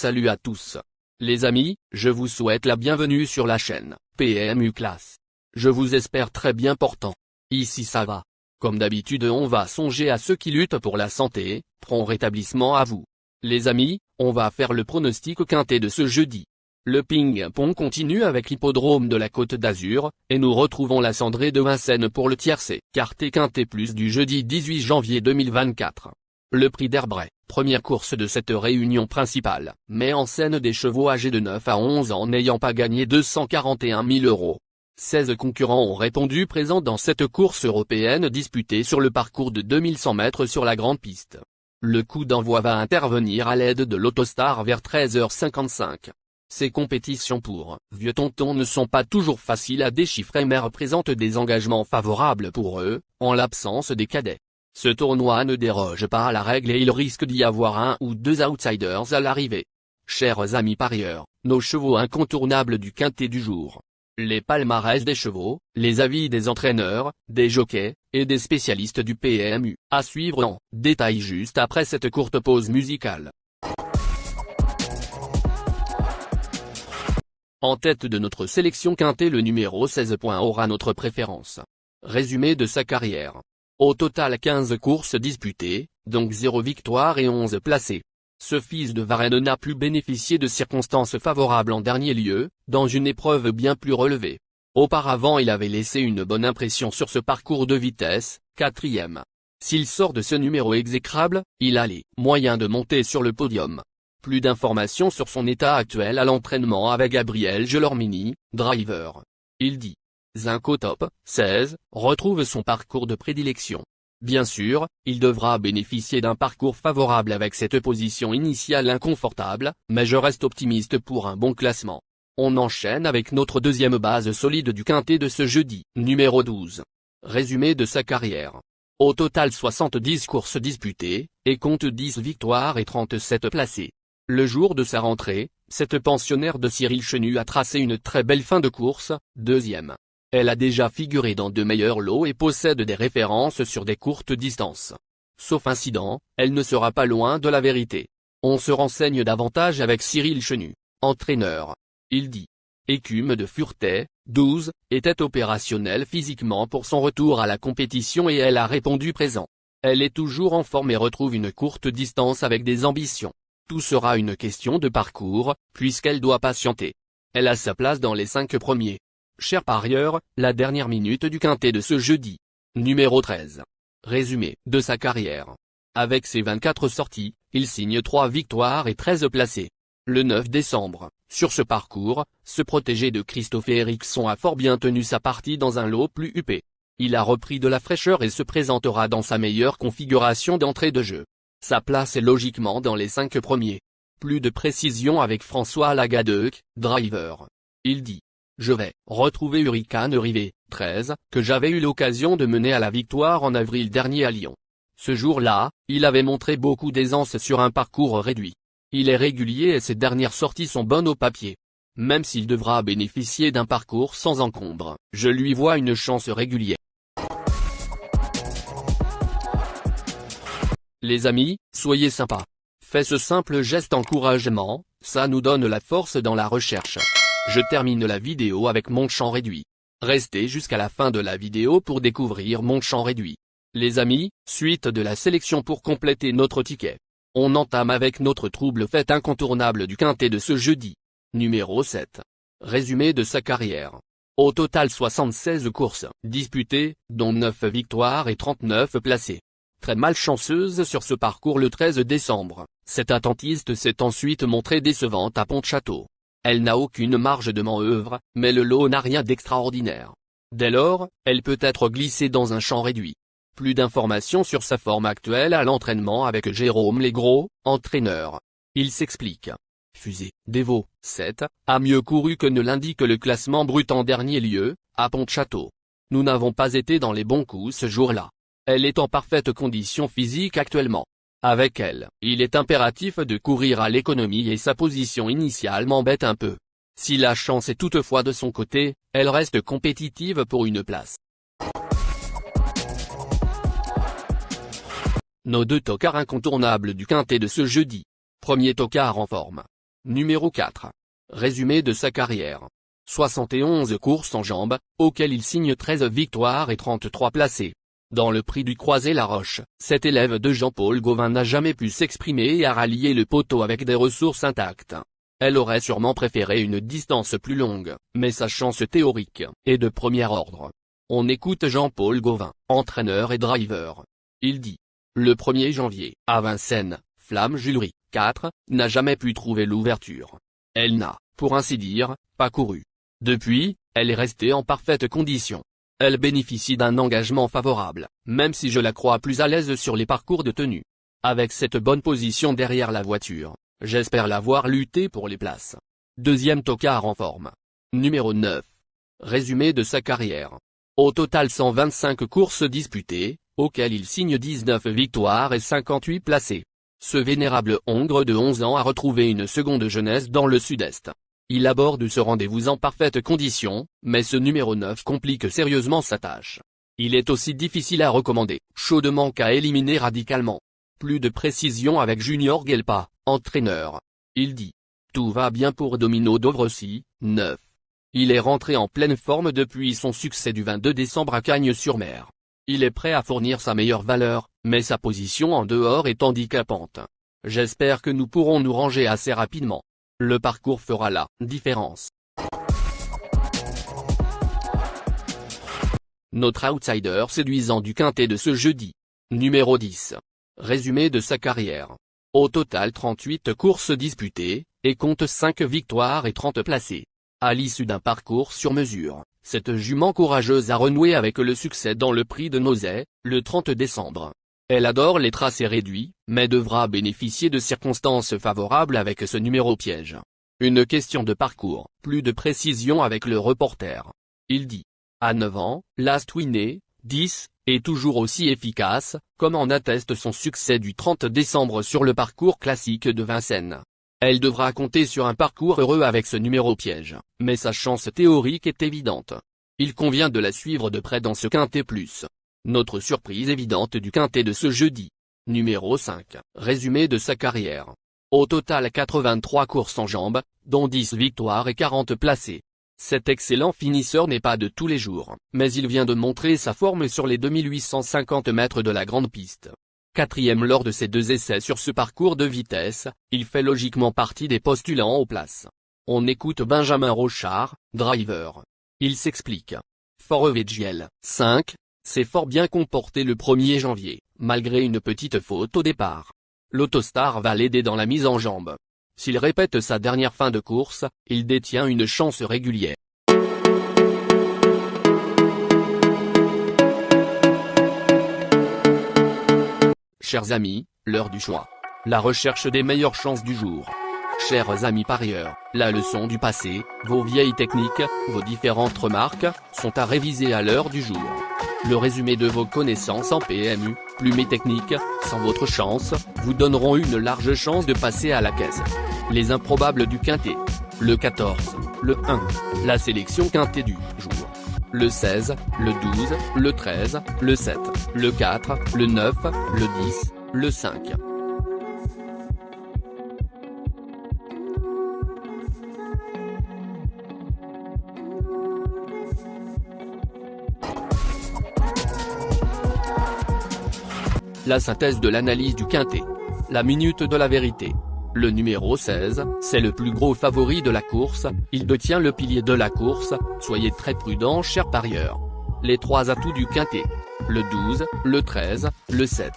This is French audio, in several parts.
Salut à tous. Les amis, je vous souhaite la bienvenue sur la chaîne PMU Classe. Je vous espère très bien portant. Ici ça va. Comme d'habitude on va songer à ceux qui luttent pour la santé, prompt rétablissement à vous. Les amis, on va faire le pronostic quintet de ce jeudi. Le ping-pong continue avec l'hippodrome de la Côte d'Azur, et nous retrouvons la Cendrée de Vincennes pour le tiercé quartet quintet plus du jeudi 18 janvier 2024. Le prix d'Herbray, première course de cette réunion principale, met en scène des chevaux âgés de 9 à 11 ans n'ayant pas gagné 241 000 €. 16 concurrents ont répondu présents dans cette course européenne disputée sur le parcours de 2100 mètres sur la grande piste. Le coup d'envoi va intervenir à l'aide de l'Autostar vers 13h55. Ces compétitions pour vieux tontons ne sont pas toujours faciles à déchiffrer mais représentent des engagements favorables pour eux, en l'absence des cadets. Ce tournoi ne déroge pas à la règle et il risque d'y avoir un ou deux outsiders à l'arrivée. Chers amis parieurs, nos chevaux incontournables du quintet du jour. Les palmarès des chevaux, les avis des entraîneurs, des jockeys, et des spécialistes du PMU, à suivre en détail juste après cette courte pause musicale. En tête de notre sélection quintet le numéro 16 aura notre préférence. Résumé de sa carrière. Au total 15 courses disputées, donc 0 victoire et 11 placés. Ce fils de Varennes n'a plus bénéficié de circonstances favorables en dernier lieu, dans une épreuve bien plus relevée. Auparavant il avait laissé une bonne impression sur ce parcours de vitesse, 4e. S'il sort de ce numéro exécrable, il a les moyens de monter sur le podium. Plus d'informations sur son état actuel à l'entraînement avec Gabriel Gelormini, driver. Il dit. Zinco Top 16 retrouve son parcours de prédilection. Bien sûr, il devra bénéficier d'un parcours favorable avec cette position initiale inconfortable, mais je reste optimiste pour un bon classement. On enchaîne avec notre deuxième base solide du quintet de ce jeudi, numéro 12. Résumé de sa carrière. Au total 70 courses disputées, et compte 10 victoires et 37 placés. Le jour de sa rentrée, cette pensionnaire de Cyril Chenu a tracé une très belle fin de course, 2e. Elle a déjà figuré dans de meilleurs lots et possède des références sur des courtes distances. Sauf incident, elle ne sera pas loin de la vérité. On se renseigne davantage avec Cyril Chenu, entraîneur. Il dit. Écume de Furetet, 12, était opérationnelle physiquement pour son retour à la compétition et elle a répondu présent. Elle est toujours en forme et retrouve une courte distance avec des ambitions. Tout sera une question de parcours, puisqu'elle doit patienter. Elle a sa place dans les 5 premiers. Chers parieurs, la dernière minute du quintet de ce jeudi. Numéro 13. Résumé de sa carrière. Avec ses 24 sorties, il signe 3 victoires et 13 placés. Le 9 décembre, sur ce parcours, ce protégé de Christophe Eriksson a fort bien tenu sa partie dans un lot plus huppé. Il a repris de la fraîcheur et se présentera dans sa meilleure configuration d'entrée de jeu. Sa place est logiquement dans les 5 premiers. Plus de précision avec François Lagadec, driver. Il dit. Je vais retrouver Hurricane Rivet, 13, que j'avais eu l'occasion de mener à la victoire en avril dernier à Lyon. Ce jour-là, il avait montré beaucoup d'aisance sur un parcours réduit. Il est régulier et ses dernières sorties sont bonnes au papier. Même s'il devra bénéficier d'un parcours sans encombre, je lui vois une chance régulière. Les amis, soyez sympas. Faites ce simple geste encouragement, ça nous donne la force dans la recherche. Je termine la vidéo avec mon champ réduit. Restez jusqu'à la fin de la vidéo pour découvrir mon champ réduit. Les amis, suite de la sélection pour compléter notre ticket. On entame avec notre trouble fête incontournable du quintet de ce jeudi. Numéro 7. Résumé de sa carrière. Au total 76 courses disputées, dont 9 victoires et 39 placés. Très malchanceuse sur ce parcours le 13 décembre, cette attentiste s'est ensuite montrée décevante à Pontchâteau. Elle n'a aucune marge de manœuvre, mais le lot n'a rien d'extraordinaire. Dès lors, elle peut être glissée dans un champ réduit. Plus d'informations sur sa forme actuelle à l'entraînement avec Jérôme Legros, entraîneur. Il s'explique. Fusée, Dévot, 7, a mieux couru que ne l'indique le classement brut en dernier lieu, à Pontchâteau. Nous n'avons pas été dans les bons coups ce jour-là. Elle est en parfaite condition physique actuellement. Avec elle, il est impératif de courir à l'économie et sa position initiale m'embête un peu. Si la chance est toutefois de son côté, elle reste compétitive pour une place. Nos 2 tocards incontournables du quintet de ce jeudi. Premier tocard en forme. Numéro 4. Résumé de sa carrière. 71 courses en jambes, auxquelles il signe 13 victoires et 33 placés. Dans le prix du Croisé-la-Roche, cet élève de Jean-Paul Gauvin n'a jamais pu s'exprimer et a rallié le poteau avec des ressources intactes. Elle aurait sûrement préféré une distance plus longue, mais sa chance théorique est de premier ordre. On écoute Jean-Paul Gauvin, entraîneur et driver. Il dit: le 1er janvier, à Vincennes, Flamme Julery, 4, n'a jamais pu trouver l'ouverture. Elle n'a, pour ainsi dire, pas couru. Depuis, elle est restée en parfaite condition. Elle bénéficie d'un engagement favorable, même si je la crois plus à l'aise sur les parcours de tenue. Avec cette bonne position derrière la voiture, j'espère la voir lutter pour les places. Deuxième tocard en forme. Numéro 9. Résumé de sa carrière. Au total 125 courses disputées, auxquelles il signe 19 victoires et 58 placés. Ce vénérable hongre de 11 ans a retrouvé une seconde jeunesse dans le sud-est. Il aborde ce rendez-vous en parfaite condition, mais ce numéro 9 complique sérieusement sa tâche. Il est aussi difficile à recommander, chaudement qu'à éliminer radicalement. Plus de précision avec Junior Guelpa, entraîneur. Il dit: tout va bien pour Domino Dovrecy, 9. Il est rentré en pleine forme depuis son succès du 22 décembre à Cagnes-sur-Mer. Il est prêt à fournir sa meilleure valeur, mais sa position en dehors est handicapante. J'espère que nous pourrons nous ranger assez rapidement. Le parcours fera la différence. Notre outsider séduisant du quintet de ce jeudi. Numéro 10. Résumé de sa carrière. Au total 38 courses disputées, et compte 5 victoires et 30 placés. À l'issue d'un parcours sur mesure, cette jument courageuse a renoué avec le succès dans le prix de Nozay, le 30 décembre. Elle adore les tracés réduits, mais devra bénéficier de circonstances favorables avec ce numéro piège. Une question de parcours, plus de précision avec le reporter. Il dit: à 9 ans, Last Winné, 10, est toujours aussi efficace, comme en atteste son succès du 30 décembre sur le parcours classique de Vincennes. Elle devra compter sur un parcours heureux avec ce numéro piège, mais sa chance théorique est évidente. Il convient de la suivre de près dans ce quintet plus. Notre surprise évidente du quintet de ce jeudi. Numéro 5. Résumé de sa carrière. Au total 83 courses en jambes, dont 10 victoires et 40 placés. Cet excellent finisseur n'est pas de tous les jours, mais il vient de montrer sa forme sur les 2850 mètres de la grande piste. Quatrième lors de ses 2 essais sur ce parcours de vitesse, il fait logiquement partie des postulants aux places. On écoute Benjamin Rochard, driver. Il s'explique. Forovegiel, 5, s'est fort bien comporté le 1er janvier, malgré une petite faute au départ. L'autostar va l'aider dans la mise en jambe. S'il répète sa dernière fin de course, il détient une chance régulière. Chers amis, l'heure du choix. La recherche des meilleures chances du jour. Chers amis parieurs, la leçon du passé, vos vieilles techniques, vos différentes remarques, sont à réviser à l'heure du jour. Le résumé de vos connaissances en PMU, plumes et techniques, sans votre chance, vous donneront une large chance de passer à la caisse. Les improbables du quintet. Le 14, le 1, la sélection quintet du jour. Le 16, le 12, le 13, le 7, le 4, le 9, le 10, le 5. La synthèse de l'analyse du quintet. La minute de la vérité. Le numéro 16, c'est le plus gros favori de la course, il détient le pilier de la course, soyez très prudents chers parieurs. Les 3 atouts du quintet. Le 12, le 13, le 7.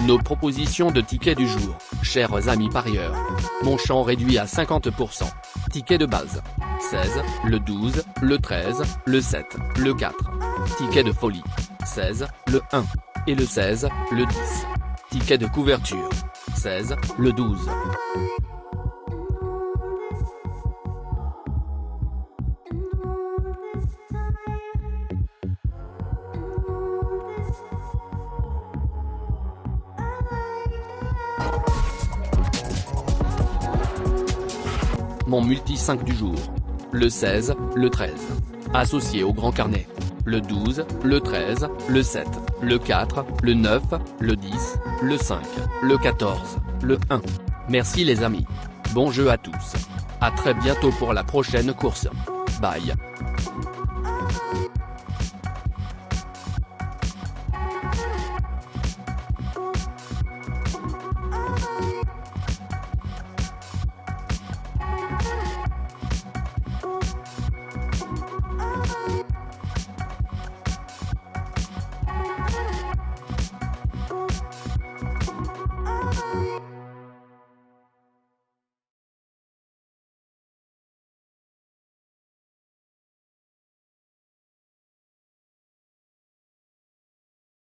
Nos propositions de tickets du jour, chers amis parieurs. Mon champ réduit à 50%. Ticket de base. 16, le 12, le 13, le 7, le 4. Ticket de folie. 16, le 1. Et le 16, le 10. Ticket de couverture. 16, le 12. Mon multi 5 du jour. Le 16, le 13. Associé au grand carnet. Le 12, le 13, le 7, le 4, le 9, le 10, le 5, le 14, le 1. Merci les amis. Bon jeu à tous. À très bientôt pour la prochaine course. Bye.